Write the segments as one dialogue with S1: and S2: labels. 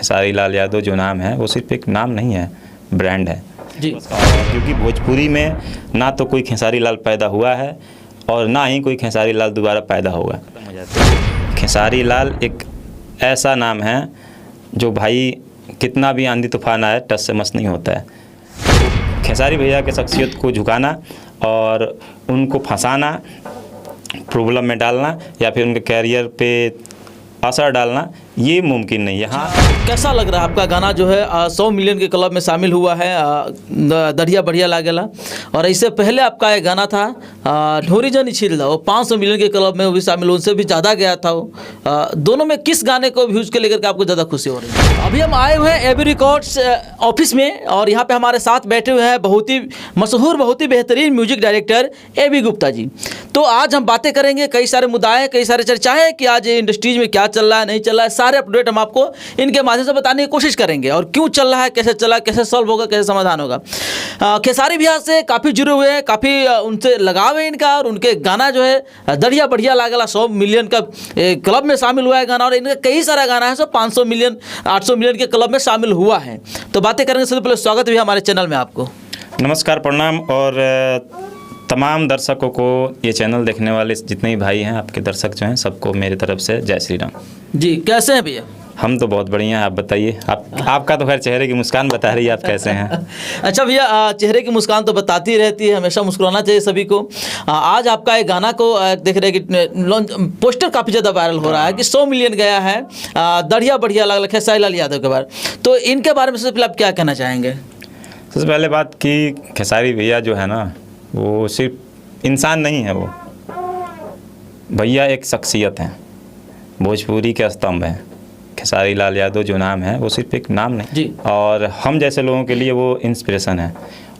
S1: खेसारी लाल यादव जो नाम है वो सिर्फ एक नाम नहीं है, ब्रांड है
S2: जी।
S1: क्योंकि भोजपुरी में ना तो कोई खेसारी लाल पैदा हुआ है और ना ही कोई खेसारी लाल दोबारा पैदा होगा। खेसारी लाल एक ऐसा नाम है जो भाई कितना भी आंधी तूफान आए टस से मस नहीं होता है। खेसारी भैया के शख्सियत को झुकाना और उनको फंसाना, प्रॉब्लम में डालना या फिर उनके कैरियर पे असर डालना ये मुमकिन नहीं है। हाँ,
S2: कैसा लग रहा है आपका गाना जो है 100 मिलियन के क्लब में शामिल हुआ है, दढ़िया बढ़िया लागेला, और इससे पहले आपका एक गाना था ढोरी जनी छील दा, वो 500 मिलियन के क्लब में वो भी शामिल, उनसे भी ज़्यादा गया था वो। दोनों में किस गाने को व्यूज़ के लेकर के आपको ज़्यादा खुशी हो रही है? अभी हम आए हुए हैं एबी रिकॉर्ड्स ऑफिस में और यहाँ पे हमारे साथ बैठे हुए हैं बहुत ही मशहूर, बहुत ही बेहतरीन music director AB Gupta ji. तो आज हम बातें करेंगे, कई सारे मुद्दे, कई सारे चर्चाएँ कि आज इंडस्ट्रीज में क्या चल रहा है, नहीं चल रहा है, सारे अपडेट हम आपको इनके माध्यम से बताने की कोशिश करेंगे और क्यों चल रहा है, कैसे चला, कैसे सॉल्व होगा, कैसे समाधान होगा। खेसारी भैया से काफ़ी जुड़े हुए हैं, काफ़ी उनसे लगाव है इनका, और उनके गाना जो है दढ़िया बढ़िया लागला 100 मिलियन का क्लब में शामिल हुआ है गाना, और इनका कई सारा गाना है, 500 मिलियन 800 मिलियन के क्लब में शामिल हुआ है। तो बातें करेंगे। सबसे पहले स्वागत भी हमारे चैनल में आपको।
S1: नमस्कार, प्रणाम, और तमाम दर्शकों को, ये चैनल देखने वाले जितने भी भाई हैं, आपके दर्शक जो हैं, सबको मेरी तरफ से जय श्री राम
S2: जी। कैसे हैं भैया?
S1: हम तो बहुत बढ़िया हैं, आप बताइए। आपका तो खैर चेहरे की मुस्कान बता रही है, आप कैसे हैं?
S2: अच्छा भैया, चेहरे की मुस्कान तो बताती रहती है, हमेशा मुस्कुराना चाहिए सभी को। आज आपका एक गाना को देख रहे हैं कि पोस्टर काफ़ी ज़्यादा वायरल हो रहा है कि 100 मिलियन गया है, दढ़िया बढ़िया लागला खेसारी लाल यादव के बारे, तो इनके बारे में सबसे पहले आप क्या कहना चाहेंगे?
S1: सबसे पहले बात कि खेसारी भैया जो है ना, वो सिर्फ इंसान नहीं है, वो भैया एक शख्सियत है, भोजपुरी के स्तंभ हैं। खेसारी लाल यादव जो नाम है वो सिर्फ एक नाम नहीं
S2: जी।
S1: और हम जैसे लोगों के लिए वो इंस्पिरेशन है।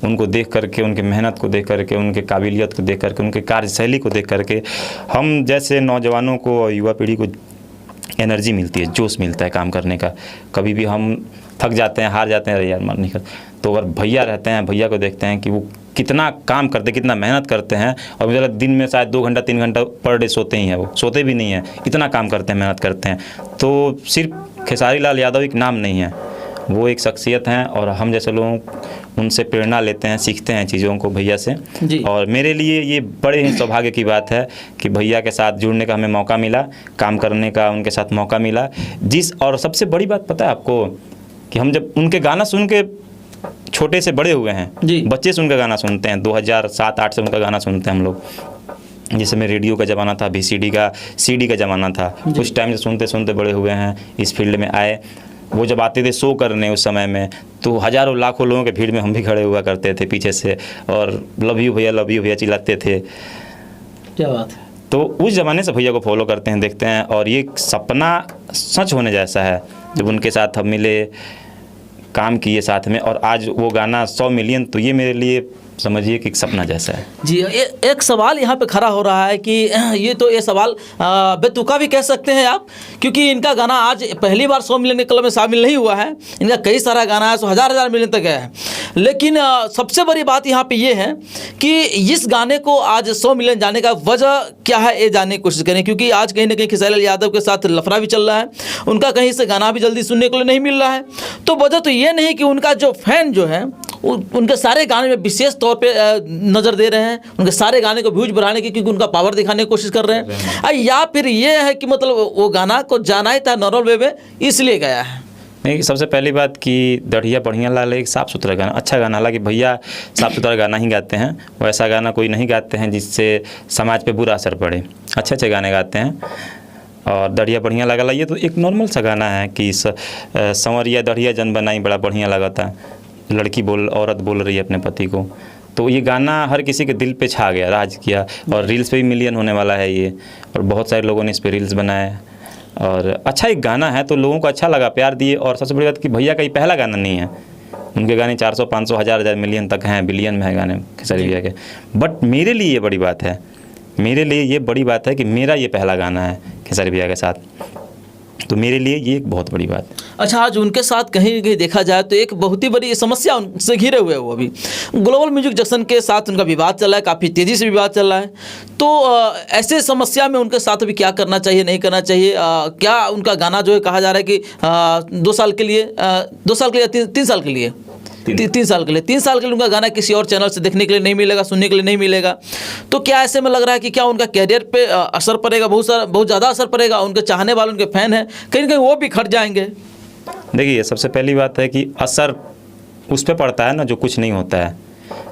S1: उनको देख करके, उनकी मेहनत को देख करके, उनके काबिलियत को देख करके, उनके कार्यशैली को देख करके हम जैसे नौजवानों को और युवा पीढ़ी को एनर्जी मिलती है, जोश मिलता है काम करने का। कभी भी हम थक जाते हैं, हार जाते हैं, अरे यार मन नहीं कर, तो अगर भैया रहते हैं, भैया को देखते हैं कि वो कितना काम करते हैं, कितना मेहनत करते हैं, और मुझे लगता है दिन में शायद 2 घंटा 3 घंटा पर डे सोते ही हैं, वो सोते भी नहीं हैं, इतना काम करते हैं, मेहनत करते हैं। तो सिर्फ खेसारी लाल यादव एक नाम नहीं है, वो एक शख्सियत हैं, और हम जैसे लोग उनसे प्रेरणा लेते हैं, सीखते हैं चीज़ों को भैया से
S2: जी।
S1: और मेरे लिए ये बड़े ही सौभाग्य की बात है कि भैया के साथ जुड़ने का हमें मौका मिला, काम करने का उनके साथ मौका मिला। और सबसे बड़ी बात पता है आपको कि हम जब उनके गाना सुन के छोटे से बड़े हुए हैं, बच्चे से उनका गाना सुनते हैं, 2007-8 से उनका गाना सुनते हैं हम लोग। जिस समय रेडियो का ज़माना था, VCD का, CD का ज़माना था, उस टाइम से सुनते सुनते बड़े हुए हैं, इस फील्ड में आए। वो जब आते थे शो करने उस समय में, तो हज़ारों लाखों लोगों के भीड़ में हम भी खड़े हुआ करते थे पीछे से, और लव यू भैया चिल्लाते थे।
S2: क्या बात है।
S1: तो उस ज़माने से भैया को फॉलो करते हैं, देखते हैं, और ये सपना सच होने जैसा है जब उनके साथ हम मिले, काम किए साथ में, और आज वो गाना 100 मिलियन, तो ये मेरे लिए समझिए कि एक सपना जैसा है।
S2: जी। एक सवाल यहाँ पे खड़ा हो रहा है कि ये सवाल बेतुका भी कह सकते हैं आप, क्योंकि इनका गाना आज पहली बार 100 मिलियन के क्लब में शामिल नहीं हुआ है, इनका कई सारा गाना है, 1000 मिलियन तक गया है। लेकिन सबसे बड़ी बात यहाँ पे ये है कि इस गाने को आज 100 मिलियन जाने का वजह क्या है, ये जानने की कोशिश करें, क्योंकि आज कहीं ना कहीं खेसारी लाल यादव के साथ लफड़ा भी चल रहा है, उनका कहीं से गाना भी जल्दी सुनने को नहीं मिल रहा है। तो वजह तो ये नहीं कि उनका जो फैन जो है उनके सारे गाने में विशेष तौर पे नज़र दे रहे हैं, उनके सारे गाने को व्यूज बढ़ाने की, क्योंकि उनका पावर दिखाने की कोशिश कर रहे हैं, या फिर ये है कि मतलब वो गाना को जाना ही था नॉर्मल वे में, इसलिए गया है?
S1: नहीं, सबसे पहली बात कि दढ़िया बढ़िया लाल एक साफ़ सुथरा गाना, अच्छा गाना। हालांकि भैया साफ़ सुथरा गाना ही गाते हैं, वो ऐसा गाना कोई नहीं गाते हैं जिससे समाज पे बुरा असर पड़े, अच्छे अच्छे गाने गाते हैं। और दढ़िया बढ़िया लागला ये तो एक नॉर्मल सा गाना है कि संवरिया दढ़िया जन बनाई बड़ा बढ़िया लगा था, औरत बोल रही है अपने पति को। तो ये गाना हर किसी के दिल पे छा गया, राज किया, और रील्स पे भी मिलियन होने वाला है ये, और बहुत सारे लोगों ने इस पे रील्स बनाए, और अच्छा एक गाना है, तो लोगों को अच्छा लगा, प्यार दिए। और सबसे बड़ी बात कि भैया का ये पहला गाना नहीं है, उनके गाने 400, 500, 1000 मिलियन तक हैं, बिलियन में है गाने खेसारी भैया के। बट मेरे लिए ये बड़ी बात है, मेरे लिए ये बड़ी बात है कि मेरा ये पहला गाना है खेसारी भैया के साथ। तो मेरे लिए ये एक बहुत बड़ी बात है।
S2: अच्छा, आज उनके साथ कहीं कहीं देखा जाए तो एक बहुत ही बड़ी समस्या उनसे घिरे हुए हैं वो अभी। ग्लोबल म्यूजिक जंक्शन के साथ उनका विवाद चल रहा है, काफ़ी तेज़ी से विवाद चल रहा है। तो ऐसे समस्या में उनके साथ अभी क्या करना चाहिए, नहीं करना चाहिए? क्या उनका गाना जो है कहा जा रहा है कि 2 साल के लिए, 2 साल के लिए, 3 साल के लिए, 3 साल के लिए, 3 साल के लिए उनका गाना किसी और चैनल से देखने के लिए नहीं मिलेगा, सुनने के लिए नहीं मिलेगा। तो क्या ऐसे में लग रहा है कि क्या उनका कैरियर पे असर पड़ेगा, बहुत ज़्यादा असर पड़ेगा? उनके चाहने वाले, उनके फैन हैं, कहीं ना कहीं वो भी खट जाएंगे।
S1: देखिए, सबसे पहली बात है कि असर उस पर पड़ता है ना जो कुछ नहीं होता है।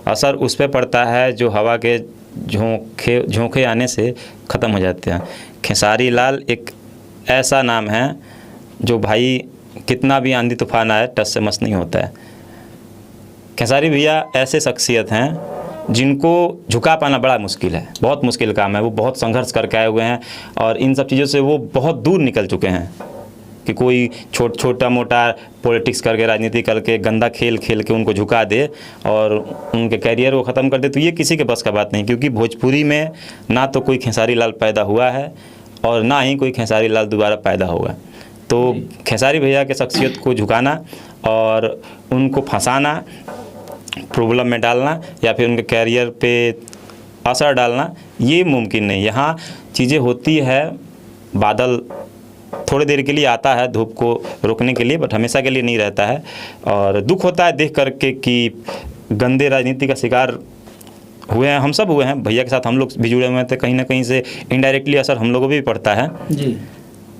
S1: असर उस पर पड़ता है जो हवा के झोंके आने से ख़त्म हो जाते हैं। खेसारी लाल एक ऐसा नाम है जो भाई कितना भी आंधी तूफान आए टस से मस नहीं होता है। खेसारी भैया ऐसे शख्सियत हैं जिनको झुका पाना बड़ा मुश्किल है, बहुत मुश्किल काम है। वो बहुत संघर्ष करके आए हुए हैं और इन सब चीज़ों से वो बहुत दूर निकल चुके हैं कि कोई छोटा मोटा पॉलिटिक्स करके, राजनीति करके, गंदा खेल खेल के उनको झुका दे और उनके कैरियर को ख़त्म कर दे। तो ये किसी के बस का बात नहीं, क्योंकि भोजपुरी में ना तो कोई खेसारी लाल पैदा हुआ है और ना ही कोई खेसारी लाल दोबारा पैदा होगा। तो खेसारी भैया के शख्सियत को झुकाना और उनको फंसाना, प्रॉब्लम में डालना या फिर उनके कैरियर पे असर डालना, ये मुमकिन नहीं। यहाँ चीज़ें होती है, बादल थोड़ी देर के लिए आता है धूप को रोकने के लिए, बट हमेशा के लिए नहीं रहता है। और दुख होता है देख करके कि गंदे राजनीति का शिकार हुए हैं, हम सब हुए हैं। भैया के साथ हम लोग भी जुड़े हुए थे, कहीं ना कहीं से इनडायरेक्टली असर हम लोगों को भी पड़ता है
S2: जी।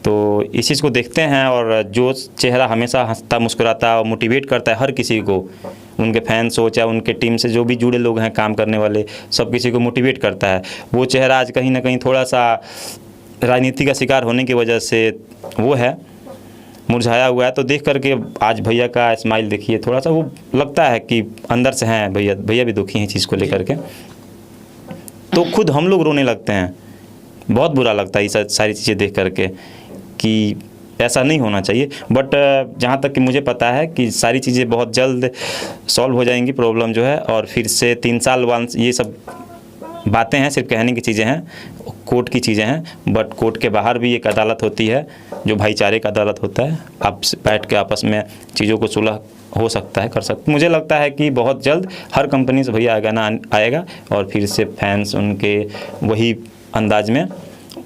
S1: तो इस चीज़ को देखते हैं और जो चेहरा हमेशा हंसता मुस्कुराता और मोटिवेट करता है हर किसी को, उनके फैंस हो चाहे उनके टीम से जो भी जुड़े लोग हैं, काम करने वाले, सब किसी को मोटिवेट करता है, वो चेहरा आज कहीं ना कहीं थोड़ा सा राजनीति का शिकार होने की वजह से वो है मुरझाया हुआ है। तो देख करके आज भैया का स्माइल देखिए, थोड़ा सा वो लगता है कि अंदर से हैं भैया भी दुखी हैं चीज़ को लेकर के। तो खुद हम लोग रोने लगते हैं, बहुत बुरा लगता है ये सारी चीज़ें देख करके कि ऐसा नहीं होना चाहिए। बट जहाँ तक कि मुझे पता है कि सारी चीज़ें बहुत जल्द सॉल्व हो जाएंगी, प्रॉब्लम जो है, और फिर से 3 साल बाद ये सब बातें हैं, सिर्फ कहने की चीज़ें हैं, कोर्ट की चीज़ें हैं। बट कोर्ट के बाहर भी एक अदालत होती है जो भाईचारे का अदालत होता है, आप बैठ के आपस में चीज़ों को सुलह हो सकता है, कर सकते। मुझे लगता है कि बहुत जल्द हर कंपनी से भैया गाना आएगा और फिर से फैंस उनके वही अंदाज में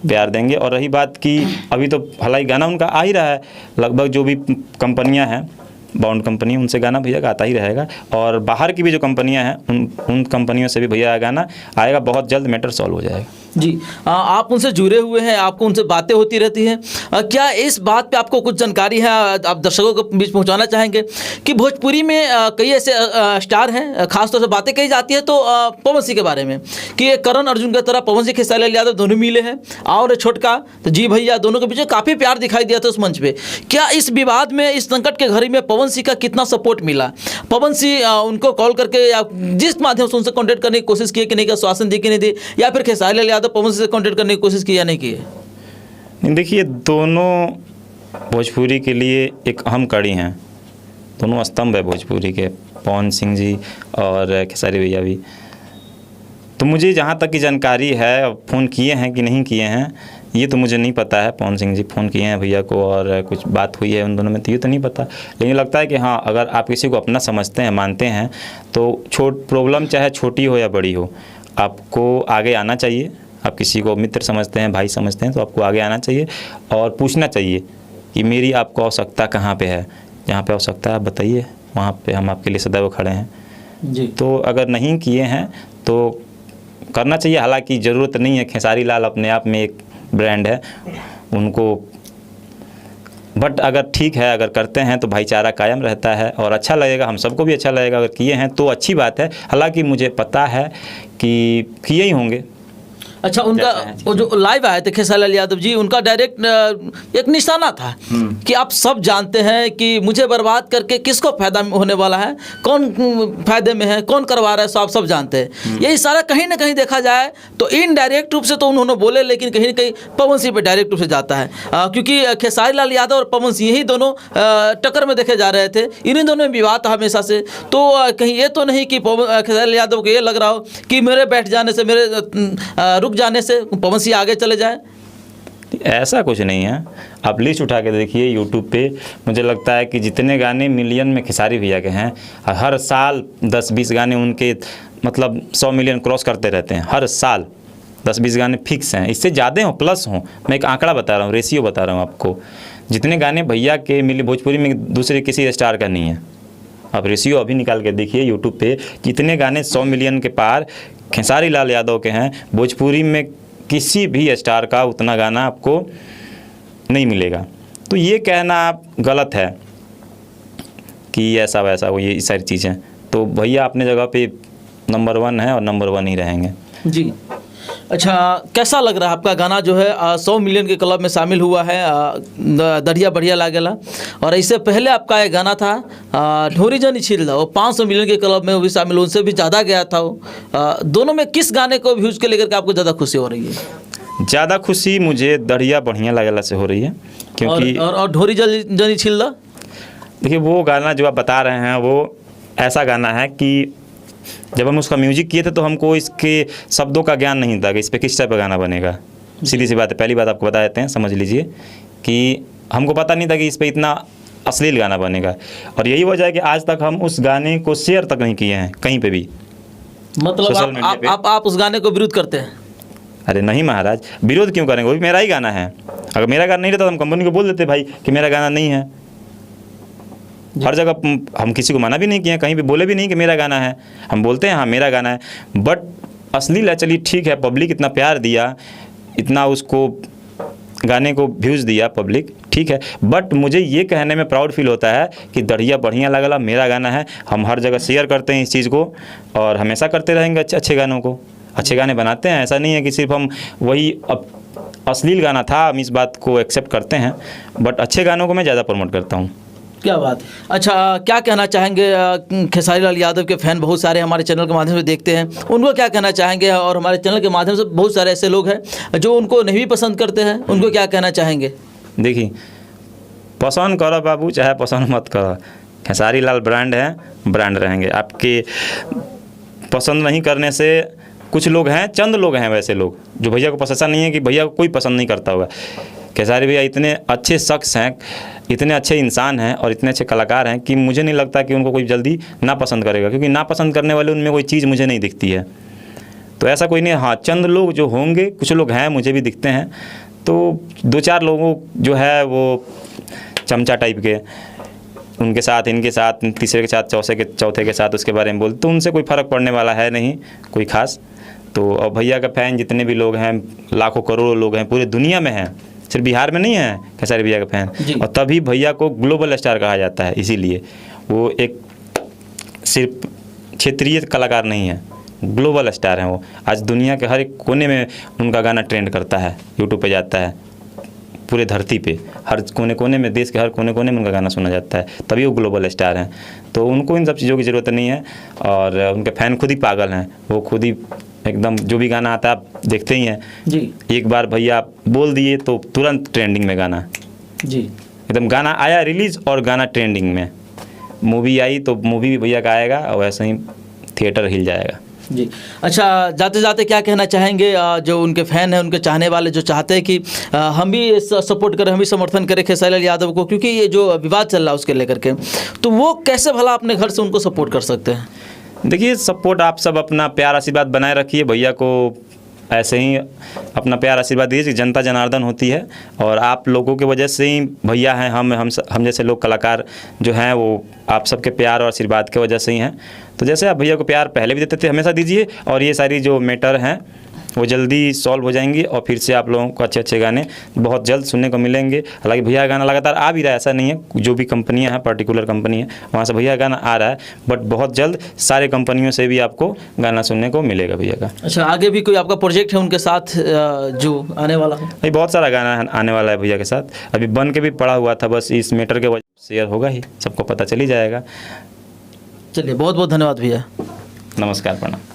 S1: प्यार देंगे। और रही बात कि अभी तो हालांकि गाना उनका आ ही रहा है, लगभग जो भी कंपनियां हैं, बाउंड कंपनी, उनसे गाना भैया का आता ही रहेगा। और बाहर की भी जो कंपनियां हैं उन कंपनियों से भी भैया गाना आएगा, बहुत जल्द मैटर सॉल्व हो जाएगा।
S2: जी, आप उनसे जुड़े हुए हैं, आपको उनसे बातें होती रहती हैं, क्या इस बात पे आपको कुछ जानकारी है, आप दर्शकों के बीच पहुंचाना चाहेंगे कि भोजपुरी में कई ऐसे स्टार हैं, खासतौर से बातें कही जाती है तो पवन सिंह के बारे में कि ये करण अर्जुन की तरह पवन सिंह खेसारी लाल यादव दोनों मिले हैं, और छोटका तो जी भैया, दोनों के बीच काफ़ी प्यार दिखाई दिया था उस मंच पे। क्या इस विवाद में, इस संकट के घड़ी में पवन सिंह का कितना सपोर्ट मिला? पवन सिंह उनको कॉल करके या जिस माध्यम से उनसे कॉन्टेक्ट करने की कोशिश की कि नहीं, आश्वासन दी कि नहीं दी, या फिर खेसारी लाल यादव पवन से कांटेक्ट करने की कोशिश की या नहीं की है?
S1: देखिए, दोनों भोजपुरी के लिए एक अहम कड़ी हैं, दोनों स्तंभ है भोजपुरी के, पवन सिंह जी और खेसारी भैया भी। तो मुझे जहाँ तक की जानकारी है, फ़ोन किए हैं कि नहीं किए हैं ये तो मुझे नहीं पता है। पवन सिंह जी फ़ोन किए हैं भैया को और कुछ बात हुई है उन दोनों में, तो ये तो नहीं पता। लेकिन लगता है कि हाँ, अगर आप किसी को अपना समझते हैं, मानते हैं, तो प्रॉब्लम चाहे छोटी हो या बड़ी हो, आपको आगे आना चाहिए। आप किसी को मित्र समझते हैं, भाई समझते हैं, तो आपको आगे आना चाहिए और पूछना चाहिए कि मेरी आपको आवश्यकता कहाँ पे है, जहाँ पे आवश्यकता है आप बताइए, वहाँ पे हम आपके लिए सदैव खड़े हैं
S2: जी।
S1: तो अगर नहीं किए हैं तो करना चाहिए। हालांकि ज़रूरत नहीं है, खेसारी लाल अपने आप में एक ब्रांड है उनको, बट अगर ठीक है, अगर करते हैं तो भाईचारा कायम रहता है और अच्छा लगेगा, हम सबको भी अच्छा लगेगा। अगर किए हैं तो अच्छी बात है, हालांकि मुझे पता है कि किए ही होंगे।
S2: अच्छा, उनका वो जो लाइव आए थे खेसारी लाल यादव जी, उनका डायरेक्ट एक निशाना था कि आप सब जानते हैं कि मुझे बर्बाद करके किसको फायदा होने वाला है, कौन फायदे में है, कौन करवा रहा है, आप सब जानते हैं। ये इशारा कहीं ना कहीं देखा जाए तो इनडायरेक्ट रूप से तो उन्होंने बोले, लेकिन कहीं ना कहीं पवन सिंह पे डायरेक्ट रूप से जाता है, क्योंकि खेसारी लाल यादव और पवन सिंह यही दोनों टक्कर में देखे जा रहे थे, इन्हीं दोनों में विवाद था हमेशा से। तो कहीं ये तो नहीं कि खेसारी लाल यादव को ये लग रहा हो कि मेरे बैठ जाने से, मेरे रुक जाने से पवन सिंह आगे चले जाए?
S1: ऐसा कुछ नहीं है। आप लिस्ट उठा के देखिए यूट्यूब पे, मुझे लगता है कि जितने गाने मिलियन में खेसारी भैया के हैं, हर साल 10-20 गाने उनके मतलब 100 मिलियन क्रॉस करते रहते हैं हर साल। 10-20 गाने फिक्स हैं, इससे ज़्यादा हों प्लस हों। मैं एक आंकड़ा बता रहा हूँ, रेशियो बता रहा हूँ आपको। जितने गाने भैया के मिले भोजपुरी में दूसरे किसी स्टार का नहीं है। आप रेशियो अभी निकाल के देखिए यूट्यूब पे, जितने गाने 100 मिलियन के पार खेसारी लाल यादव के हैं, भोजपुरी में किसी भी स्टार का उतना गाना आपको नहीं मिलेगा। तो ये कहना आप गलत है कि ऐसा वैसा वो ये सारी चीज़ें। तो भैया अपने जगह पे नंबर 1 है और नंबर 1 ही रहेंगे।
S2: जी। अच्छा, कैसा लग रहा है आपका गाना जो है 100 मिलियन के क्लब में शामिल हुआ है, दढ़िया बढ़िया लागेला। और इससे पहले आपका एक गाना था ढोरी जनी छील दा, वो 500 मिलियन के क्लब में वो भी शामिल, उनसे भी ज़्यादा गया था वो। दोनों में किस गाने को व्यूज़ के लेकर के आपको ज़्यादा खुशी हो रही है?
S1: ज़्यादा खुशी मुझे दढ़िया बढ़िया लागेला से हो रही है, क्योंकि
S2: और ढोरी जनी छील दा,
S1: देखिए वो गाना जो आप बता रहे हैं वो ऐसा गाना है कि जब हम उसका म्यूजिक किए थे तो हमको इसके शब्दों का ज्ञान नहीं था कि इस पर किस टाइप का गाना बनेगा। सीधी सी बात है, पहली बात आपको बता देते हैं, समझ लीजिए कि हमको पता नहीं था कि इस पर इतना अश्लील गाना बनेगा। और यही वजह है कि आज तक हम उस गाने को शेयर तक नहीं किए हैं कहीं पे भी।
S2: मतलब आप उस गाने को विरोध करते हैं?
S1: अरे नहीं महाराज, विरोध क्यों करेंगे, वो भी मेरा ही गाना है। अगर मेरा गाना नहीं रहता तो हम कंपनी को बोल देते भाई कि मेरा गाना नहीं है। हर जगह हम किसी को मना भी नहीं किए, कहीं भी बोले भी नहीं कि मेरा गाना है। हम बोलते हैं हाँ मेरा गाना है, बट अश्लील है। चलिए ठीक है, पब्लिक इतना प्यार दिया, इतना उसको गाने को व्यूज़ दिया पब्लिक, ठीक है, बट मुझे ये कहने में प्राउड फील होता है कि दढ़िया बढ़िया लगला मेरा गाना है। हम हर जगह शेयर करते हैं इस चीज़ को और हमेशा करते रहेंगे अच्छे गानों को। अच्छे गाने बनाते हैं, ऐसा नहीं है कि सिर्फ हम वही अश्लील गाना था हम इस बात को एक्सेप्ट करते हैं, बट अच्छे गानों को मैं ज़्यादा प्रमोट करता हूँ।
S2: क्या बात। अच्छा, क्या कहना चाहेंगे खेसारी लाल यादव के फ़ैन बहुत सारे हमारे चैनल के माध्यम से देखते हैं, उनको क्या कहना चाहेंगे? और हमारे चैनल के माध्यम से बहुत सारे ऐसे लोग हैं जो उनको नहीं भी पसंद करते हैं, उनको क्या कहना चाहेंगे?
S1: देखिए, पसंद करो बाबू चाहे पसंद मत करो, खेसारी लाल ब्रांड है, ब्रांड रहेंगे। आपके पसंद नहीं करने से कुछ लोग हैं, चंद लोग हैं वैसे लोग जो भैया को पसंद, नहीं है कि भैया को कोई पसंद नहीं करता होगा। खेसारी भैया इतने अच्छे शख्स हैं, इतने अच्छे इंसान हैं और इतने अच्छे कलाकार हैं कि मुझे नहीं लगता कि उनको कोई जल्दी ना पसंद करेगा, क्योंकि ना पसंद करने वाले उनमें कोई चीज़ मुझे नहीं दिखती है। तो ऐसा कोई नहीं, हाँ चंद लोग जो होंगे, कुछ लोग हैं मुझे भी दिखते हैं, तो 2-4 लोगों जो है वो चमचा टाइप के, उनके साथ इनके साथ तीसरे के साथ चौथे के साथ उसके बारे में बोलते, तो उनसे कोई फ़र्क पड़ने वाला है नहीं कोई ख़ास। तो और भैया का फ़ैन जितने भी लोग हैं, लाखों करोड़ों लोग हैं, पूरे दुनिया में हैं, सिर्फ बिहार में नहीं है खेसारी भैया का फ़ैन। और तभी भैया को ग्लोबल स्टार कहा जाता है, इसीलिए वो एक सिर्फ क्षेत्रीय कलाकार नहीं है, ग्लोबल स्टार हैं वो। आज दुनिया के हर एक कोने में उनका गाना ट्रेंड करता है, यूट्यूब पे जाता है, पूरे धरती पे हर कोने कोने में, देश के हर कोने कोने में उनका गाना सुना जाता है, तभी वो ग्लोबल स्टार हैं। तो उनको इन सब चीज़ों की ज़रूरत नहीं है और उनके फ़ैन खुद ही पागल हैं, वो खुद ही एकदम जो भी गाना आता है आप देखते ही हैं
S2: जी।
S1: एक बार भैया बोल दिए तो तुरंत ट्रेंडिंग में गाना
S2: जी,
S1: एकदम गाना आया रिलीज़ और गाना ट्रेंडिंग में। मूवी आई तो मूवी भी भैया का आएगा और वैसे ही थिएटर हिल जाएगा।
S2: जी। अच्छा, जाते जाते क्या कहना चाहेंगे जो उनके फ़ैन हैं, उनके चाहने वाले जो चाहते हैं कि हम भी सपोर्ट करें, हम भी समर्थन करें खेसारी लाल यादव को, क्योंकि ये जो विवाद चल रहा है उसके लेकर के, तो वो कैसे भला अपने घर से उनको सपोर्ट कर सकते हैं?
S1: देखिए, सपोर्ट आप सब अपना प्यार आशीर्वाद बनाए रखिए, भैया को ऐसे ही अपना प्यार आशीर्वाद दीजिए। जनता जनार्दन होती है और आप लोगों की वजह से ही भैया हैं, हम जैसे लोग कलाकार जो हैं वो आप सबके प्यार और आशीर्वाद की वजह से ही हैं। तो जैसे आप भैया को प्यार पहले भी देते थे, हमेशा दीजिए और ये सारी जो मैटर हैं वो जल्दी सॉल्व हो जाएंगी और फिर से आप लोगों को अच्छे अच्छे गाने बहुत जल्द सुनने को मिलेंगे। हालांकि भैया का गाना लगातार आ भी रहा है, ऐसा नहीं है, जो भी कंपनियां हैं, पर्टिकुलर कंपनी है वहाँ से भैया का गाना आ रहा है, बट बहुत जल्द सारे कंपनियों से भी आपको गाना सुनने को मिलेगा भैया का।
S2: अच्छा, आगे भी कोई आपका प्रोजेक्ट है उनके साथ जो आने वाला है?
S1: अभी बहुत सारा गाना आने वाला है भैया के साथ, अभी बन के भी पड़ा हुआ था, बस इस मैटर के वजह से शेयर होगा ही, सबको पता चल ही जाएगा।
S2: चलिए, बहुत बहुत धन्यवाद भैया।
S1: नमस्कार, प्रणाम।